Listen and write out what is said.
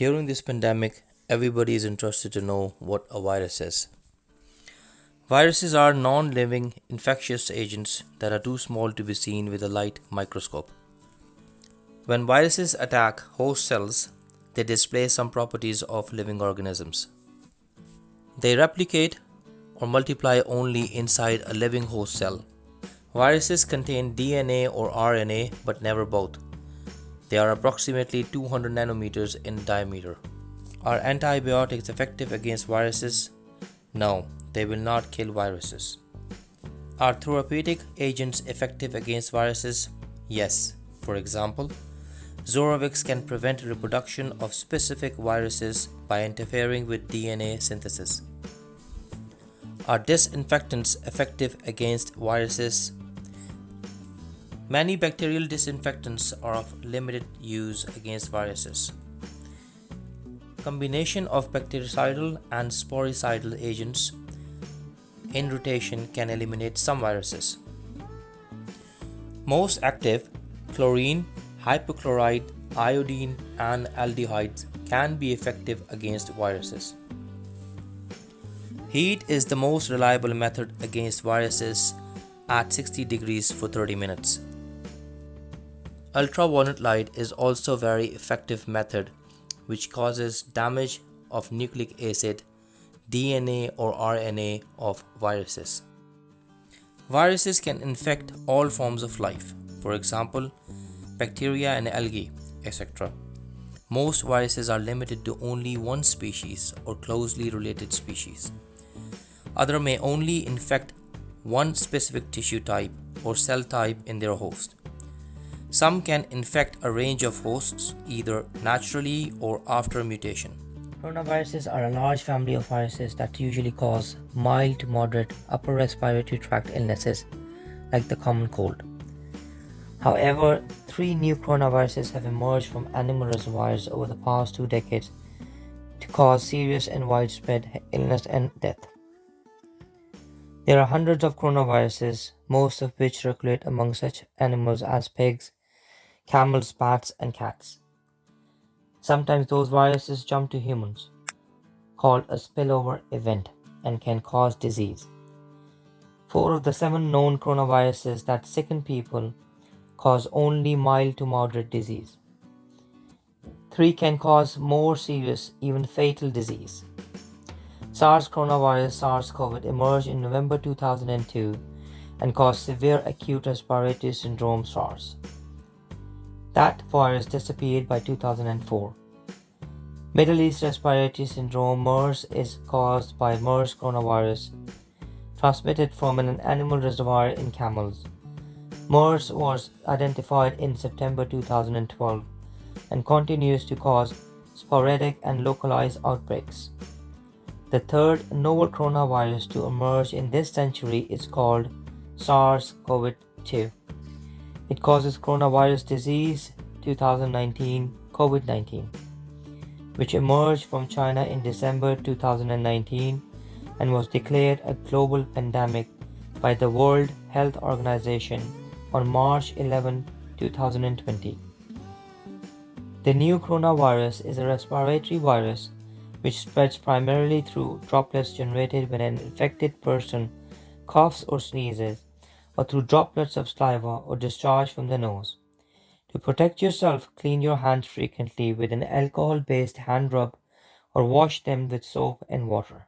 During this pandemic, everybody is interested to know what a virus is. Viruses are non-living infectious agents that are too small to be seen with a light microscope. When viruses attack host cells, they display some properties of living organisms. They replicate or multiply only inside a living host cell. Viruses contain DNA or RNA, but never both. They are approximately 200 nanometers in diameter. Are antibiotics effective against viruses? No, they will not kill viruses. Are therapeutic agents effective against viruses? Yes. For example, 𝗫𝗏𝗧𝗏𝗧𝗏 can prevent reproduction of specific viruses by interfering with DNA synthesis. Are disinfectants effective against viruses? Many bacterial disinfectants are of limited use against viruses. Combination of bactericidal and sporicidal agents in rotation can eliminate some viruses. Most active chlorine, hypochlorite, iodine, and aldehydes can be effective against viruses. Heat is the most reliable method against viruses at 60 degrees for 30 minutes. Ultraviolet light is also a very effective method which causes damage of nucleic acid, DNA or RNA of viruses. Viruses can infect all forms of life, for example, bacteria and algae, etc. Most viruses are limited to only one species or closely related species. Others may only infect one specific tissue type or cell type in their host. Some can infect a range of hosts either naturally or after mutation. Coronaviruses are a large family of viruses that usually cause mild to moderate upper respiratory tract illnesses like the common cold. However, 3 new coronaviruses have emerged from animal reservoirs over the past 2 decades to cause serious and widespread illness and death. There are hundreds of coronaviruses, most of which circulate among such animals as pigs, camels, bats, and cats. Sometimes those viruses jump to humans, called a spillover event, and can cause disease. 4 of the 7 known coronaviruses that sicken people cause only mild to moderate disease. 3 can cause more serious, even fatal disease. SARS coronavirus SARS-CoV emerged in November 2002 and caused severe acute respiratory syndrome SARS. That virus disappeared by 2004. Middle East respiratory syndrome MERS is caused by MERS coronavirus transmitted from an animal reservoir in camels. MERS was identified in September 2012 and continues to cause sporadic and localized outbreaks. The third novel coronavirus to emerge in this century is called SARS-CoV-2. It causes coronavirus disease 2019 COVID-19, which emerged from China in December 2019 and was declared a global pandemic by the World Health Organization on March 11, 2020. The new coronavirus is a respiratory virus which spreads primarily through droplets generated when an infected person coughs or sneezes, or through droplets of saliva or discharge from the nose. To protect yourself, clean your hands frequently with an alcohol-based hand rub or wash them with soap and water.